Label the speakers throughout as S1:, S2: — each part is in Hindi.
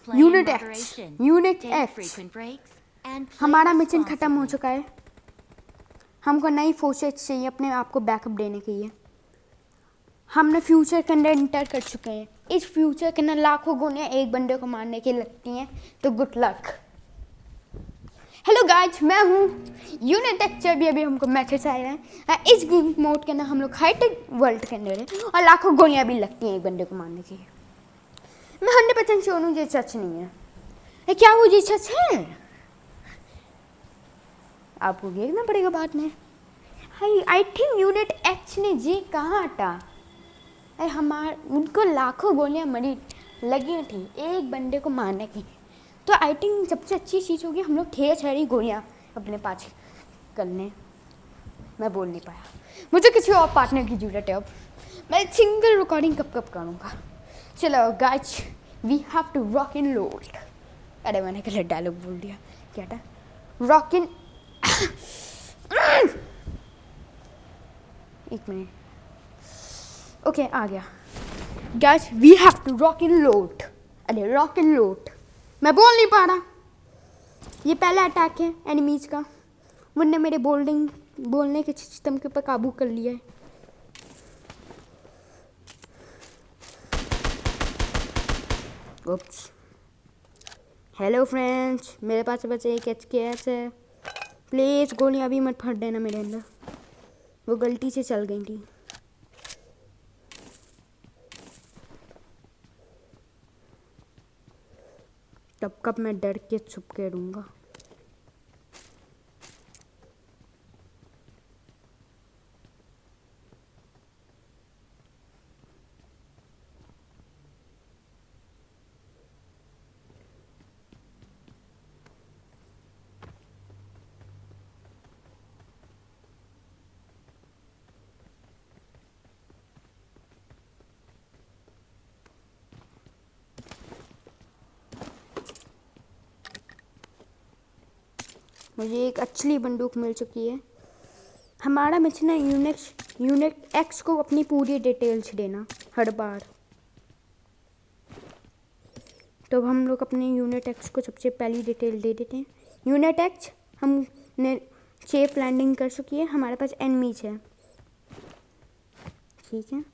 S1: यूनिट एक्स, यूनिट एक्स, हमारा मिशन ख़त्म हो चुका है। हमको नई फोर्सेस चाहिए अपने आप को बैकअप देने के लिए। हमने फ्यूचर के अंदर इंटर कर चुके हैं। इस फ्यूचर के अंदर लाखों गोलियां एक बंदे को मारने के लगती हैं, तो गुड लक। हेलो गाइज, मैं हूँ यूनिट एक्स। अभी हमको मैसेज आया है इस गेम मोड के अंदर हम लोग हाईटेक वर्ल्ड के अंदर है और लाखों गोलियां भी लगती हैं एक बंदे को मारने के लिए। मैं 100% श्योर हूँ ये सच नहीं है। क्या वो ये सच है? आपको देखना पड़ेगा बाद में। आई थिंक यूनिट एक्स ने ये कहा था, उनको लाखों गोलियां मरी लगी थी एक बंदे को मारने की। तो आई थिंक सबसे अच्छी चीज़ होगी हम लोग ढेर सारी गोलियां अपने पास कर लें। मैं बोल नहीं पाया, मुझे किसी और पार्टनर की जरूरत है। अब मैं सिंगल रिकॉर्डिंग कब करूँगा। चलो guys, we have to rock in load. अरे मैंने गलत डायलॉग बोल दिया। क्या था? रॉक इन एक मिनट। ओके, आ गया। Guys, we have to rock in load. अरे रॉक इन लोड, मैं बोल नहीं पा रहा। ये पहला अटैक है एनिमीज का। उनने मेरे बोलने के सिस्टम के ऊपर काबू कर लिया है। ओप्स। हेलो फ्रेंड्स, मेरे पास बस एक HKS है। प्लीज़ गोलियां अभी मत फट देना मेरे अंदर, वो गलती से चल गई थी। तब कब मैं डर के छुप के रहूँगा। मुझे एक अच्छी बंदूक मिल चुकी है। हमारा मिशन है यूनिट एक्स को अपनी पूरी डिटेल्स देना हर बार। तो हम लोग अपने यूनिट एक्स को सबसे पहली डिटेल दे देते हैं। यूनिट एक्स, हमने सेफ लैंडिंग कर चुकी है, हमारे पास एनिमीज है। ठीक है,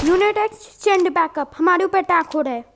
S1: यूनिट एक्स सेंड बैकअप, हमारे ऊपर अटैक हो रहा है।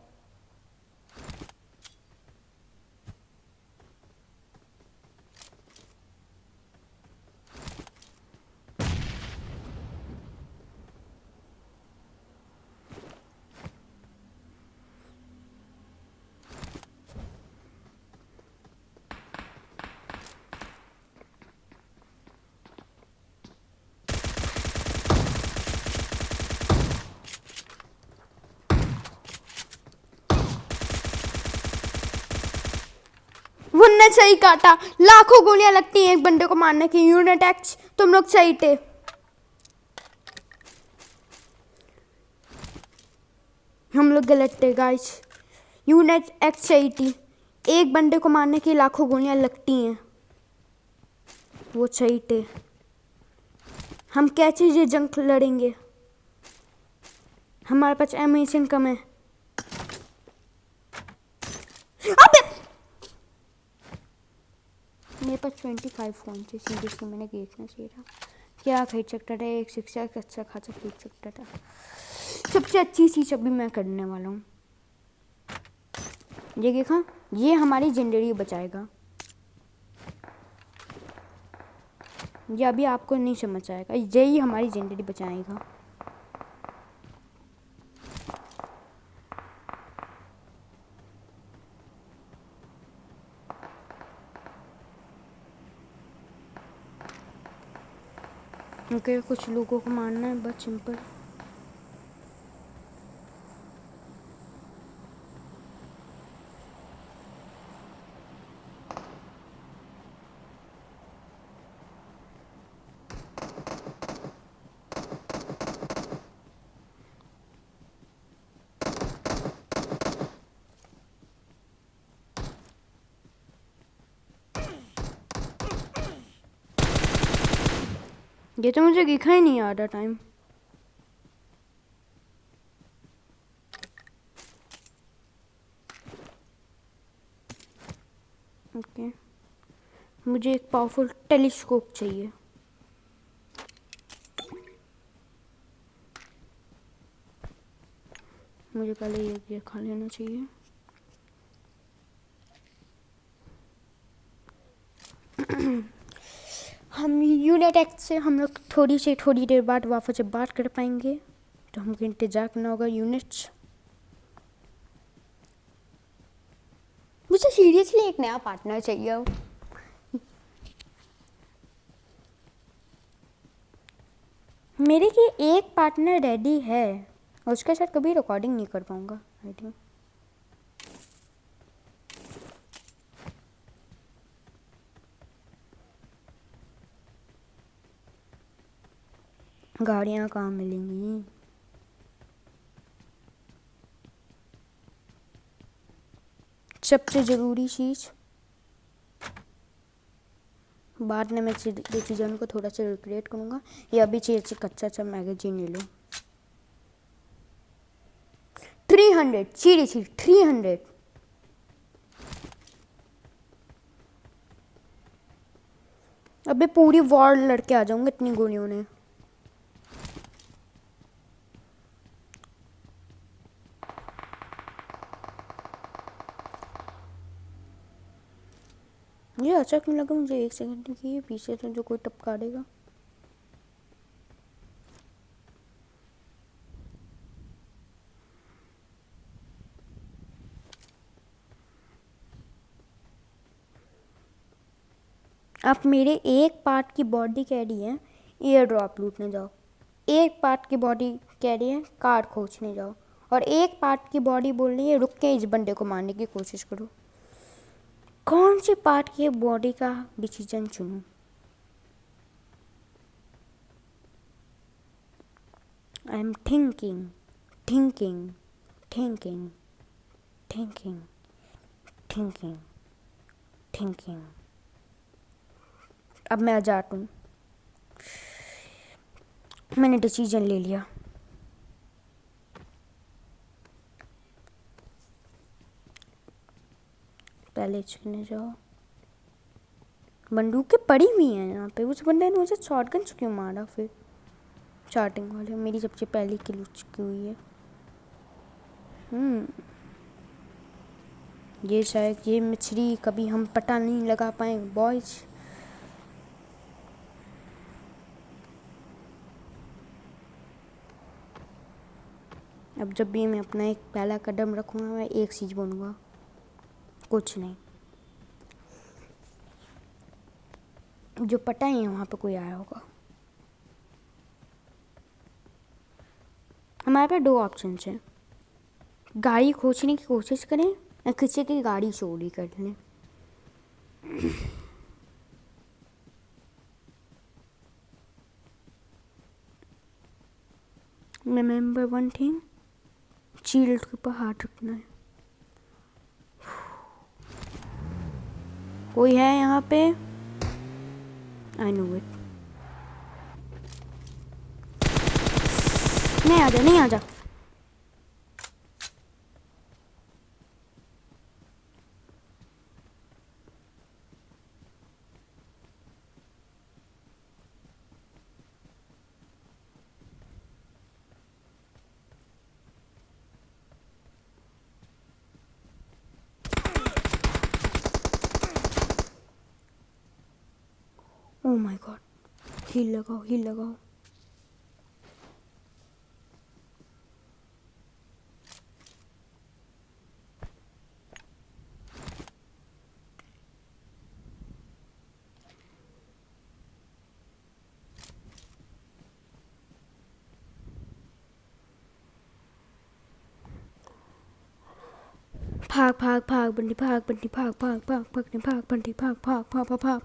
S1: उनने सही काटा, लाखों गोलियां लगती हैं एक बंदे को मारने की। यूनिट एक्स, तुम लोग सही थे। हम लोग गलत थे गाइस। यूनिट एक्स सही थी। एक बंदे को मारने की लाखों गोलियां लगती हैं, वो सही थे। हम कैसे ये जंग लड़ेंगे? हमारे पास एमिशन कम है। अबे मेरे पास 25 फोन थे, सीरियसली मैंने देखना चाहिए था। क्या खरीद सकता था? एक शिक्षा अच्छा खासा खरीद सकता था। सबसे अच्छी चीज़ अभी मैं करने वाला हूँ। ये देखा, ये हमारी जिंदगी बचाएगा। ये अभी आपको नहीं समझ आएगा, यही हमारी जिंदगी बचाएगा। ओके, कुछ लोगों को मारना है, बस सिंपल। ये तो मुझे दिखा ही नहीं आधा टाइम। ओके मुझे एक पावरफुल टेलीस्कोप चाहिए। मुझे पहले ये खा लेना चाहिए। हम यूनिट एक्स से हम लोग थोड़ी देर बाद वापस से बात कर पाएंगे, तो हमको इंतजार करना होगा यूनिट्स। मुझे सीरियसली एक नया पार्टनर चाहिए। मेरे की एक पार्टनर रेडी है और उसके साथ कभी रिकॉर्डिंग नहीं कर पाऊंगा आई थिंक। गाड़ियाँ कहाँ मिलेंगी? सबसे ज़रूरी चीज़ बाद में मैं डिसीजन को थोड़ा सा रिक्रिएट करूँगा, या अभी चाहिए कच्चा सा मैगजीन ले लो। 300 सीरियसली 300। अबे पूरी वॉर लड़के आ जाऊंगे इतनी गोलियों ने। ये अच्छा क्यों लगा मुझे? 1 सेकंड की पीछे से जो कोई टपका देगा। आप मेरे एक पार्ट की बॉडी कह रही है एयर ड्रॉप लूटने जाओ, एक पार्ट की बॉडी कह रही है कार खोजने जाओ, और एक पार्ट की बॉडी बोल रही है रुक के इस बंदे को मारने की कोशिश करो। कौन सी पार्ट की बॉडी का डिसीजन चुनूं? I am thinking thinking thinking thinking thinking thinking. अब मैं आजाद हूँ, मैंने डिसीजन ले लिया। पहले चुने जाओ। बंदूकें पड़ी हुई हैं यहाँ पे। उस बंदे ने मुझे शॉटगन से क्यों मारा? फिर स्टार्टिंग वाले मेरी सबसे पहली किल हो चुकी हुई है। ये शायद ये मछली कभी हम पता नहीं लगा पाएंगे बॉयज। अब जब भी मैं अपना एक पहला कदम रखूँगा मैं एक चीज़ बोलूँगा, कुछ नहीं। जो पता ही है वहाँ पे कोई आया होगा। हमारे पास 2 ऑप्शन हैं, गाड़ी खोजने की कोशिश करें या किसी की गाड़ी चोरी कर लें। रिमेंबर वन थिंग, शील्ड के ऊपर हाथ रखना है। कोई है यहाँ पे? I know it. नहीं आजा, नहीं आजा। ओह माय गॉड, हील लगाओ, हील लगाओ। भाग भाग भाग बंटी, भाग बंटी, भाग भाग भाग बंटी, भाग बंटी, भाग भाग भाग भाग भाग।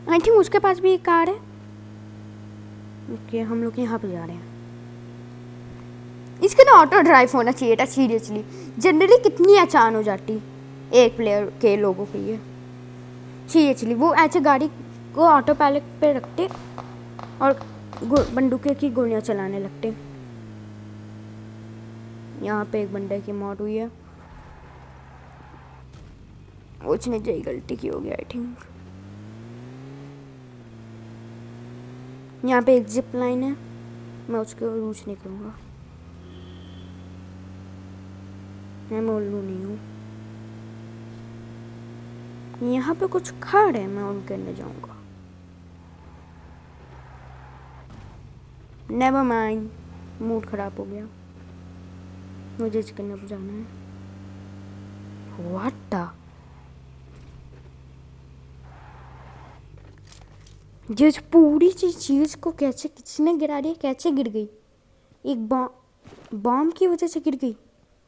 S1: आई थिंक उसके पास भी एक कार है। ओके हम लोग यहाँ पे जा रहे हैं। इसका ना ऑटो ड्राइव होना चाहिए था सीरियसली। जनरली कितनी आसान हो जाती। एक प्लेयर के लोगों के लिए। सीरियसली वो ऐसे गाड़ी को ऑटो पायलट पे रखते और बंदूकें की गोलियां चलाने लगते। यहाँ पे एक बंदे की मौत हुई है, उसने जय गलती की होगी आई थिंक। यहाँ पे एक जिप लाइन है, मैं उसके यूज नहीं करूँगा, मैं उल्लू नहीं हूँ। यहाँ पे कुछ खाड़ है, मैं उनके अंदर जाऊँगा। नेवर माइंड, मूड खराब हो गया, मुझे इसके अंदर जाना है। व्हाट द, जिस पूरी चीज को कैसे किसने गिरा दिया, कैसे गिर गई? एक बॉम्ब की वजह से गिर गई?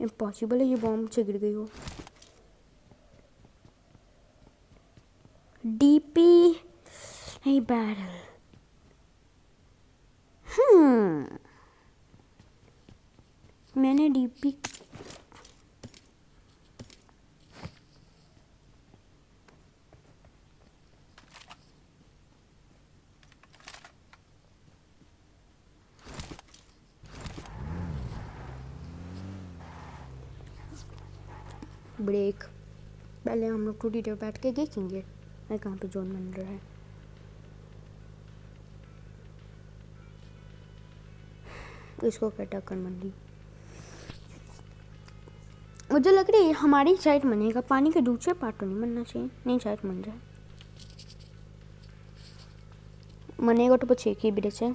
S1: इम्पॉसिबल है ये बॉम्ब से गिर गई हो। डीपी नहीं बैरल। मैंने डीपी ब्रेक, पहले हम लोग थोड़ी देर बैठ के देखेंगे मैं कहाँ पे जोन बन रहा है। इसको कटा कर मंडी, मुझे लग रही है हमारी साइड बनेगा, पानी के दूसरे पार्ट तो नहीं बनना चाहिए। नहीं साइड बन रहा है, बनेगा तो बस एक ही ब्रिज है।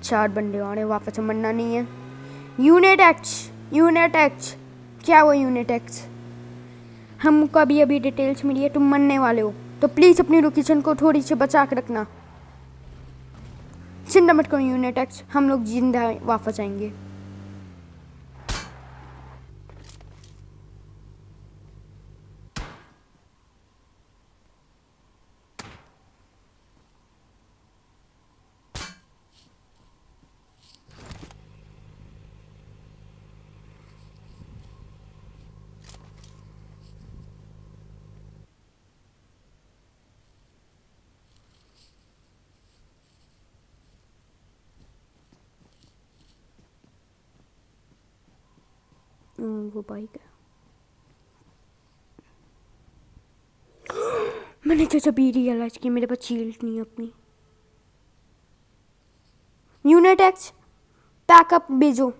S1: चार बंदे और हैं, वापस मरना नहीं है। यूनिट एक्स, यूनिट एक्स, क्या वो यूनिट एक्स? हमको अभी डिटेल्स मिली है, तुम मरने वाले हो, तो प्लीज़ अपनी लोकेशन को थोड़ी सी बचा के रखना। चिंता मत करो यूनिट एक्स, हम लोग जिंदा वापस आएंगे। वो बाइक है, मैंने तो जब भी रियलाइज की मेरे पास शील्ड नहीं है अपनी। यूनिट एक्स पैकअप भेजो।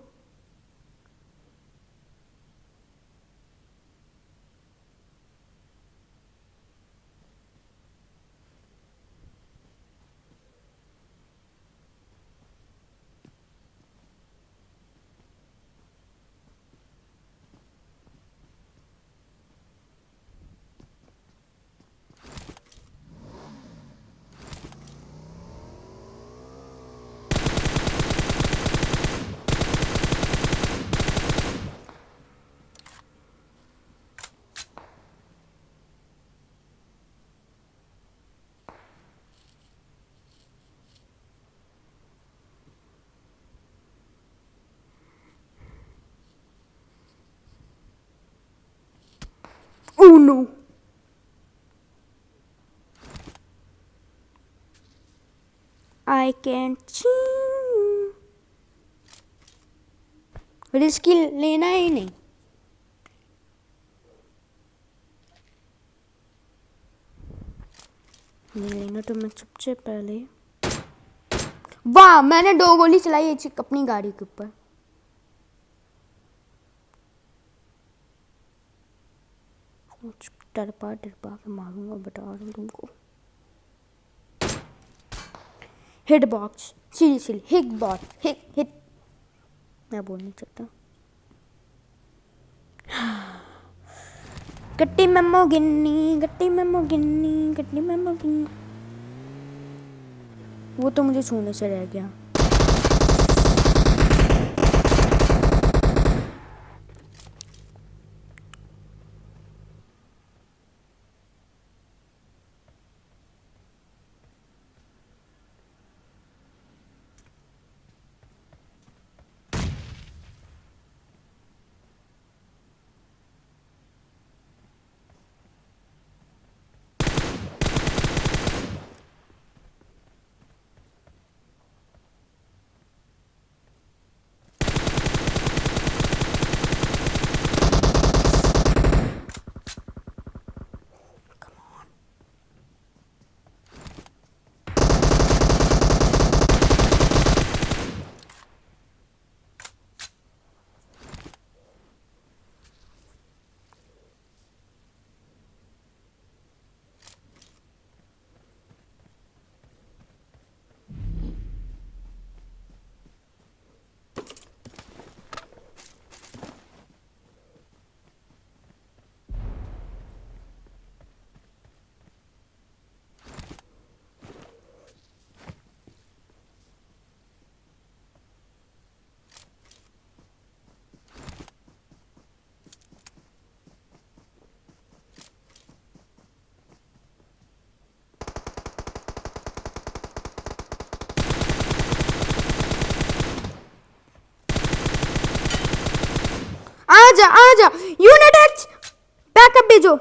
S1: Oh no! I can't see. Risk लेना ही नहीं। लेना तो मैं सबसे पहले, वाह मैंने 2 गोली चलाई अपनी गाड़ी के ऊपर। टरपा के मारूंगा, बता रहा हूँ तुमको। Hit box, seriously hit bot, hit मैं बोल नहीं सकता। गट्टी मेमो गिन्नी, गट्टी मेमो गिन्नी, गट्टी मेमो गिन्नी। वो तो मुझे छूने से रह गया। आजा यूनिट एक्स बैकअप भेजो।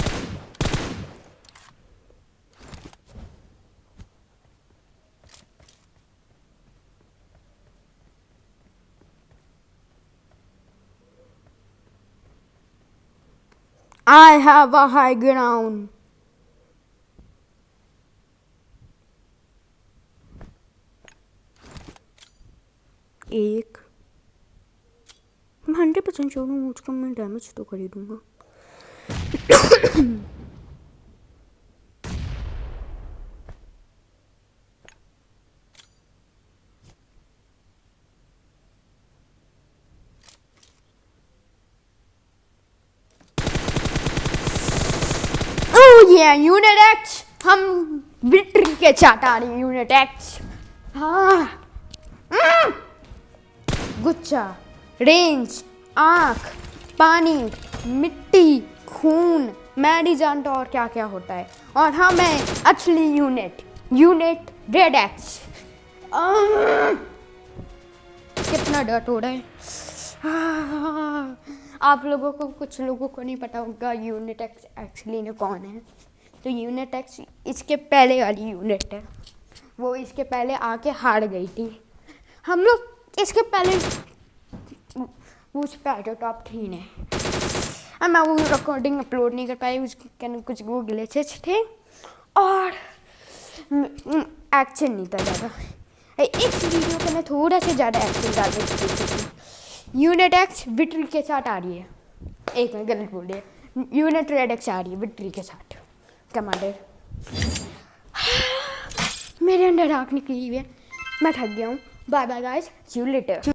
S1: I have a high ground. एक मैं 100% श्योर हूँ उसको मैं डैमेज तो कर ही दूंगा। ये यूनिट एक्स हम विक्ट्री के साथ आ रहे हैं। यूनिट एक्स हाँ गुच्छा रेंज आँख पानी मिट्टी खून मैं नहीं जानता और क्या क्या होता है। और हाँ मैं एक्चुअली यूनिट रेड एक्स। कितना डर्ट हो रहा है। आप लोगों को कुछ लोगों को नहीं पता होगा यूनिट एक्स एक्चुअली ने कौन है। तो यूनिट एक्स इसके पहले वाली यूनिट है। वो इसके पहले आके हार गई थी। हम लोग इसके पहले उस पे टॉप 3 है। अब मैं वो रिकॉर्डिंग अपलोड नहीं कर पाई उसके कुछ वो ग्लिचेस थे और एक्शन नहीं था ज़्यादा। इस वीडियो पे मैं थोड़ा सा ज़्यादा एक्शन डाल रही। यूनिट एक्स विक्ट्री के साथ आ रही है। एक मैं गलत बोल रही है। यूनिट रेड एक्स आ रही है विक्ट्री के साथ। कमांडर मेरे अंदर आँख निकली हुई है। मैं थक गया हूँ। Bye bye guys, see you letter.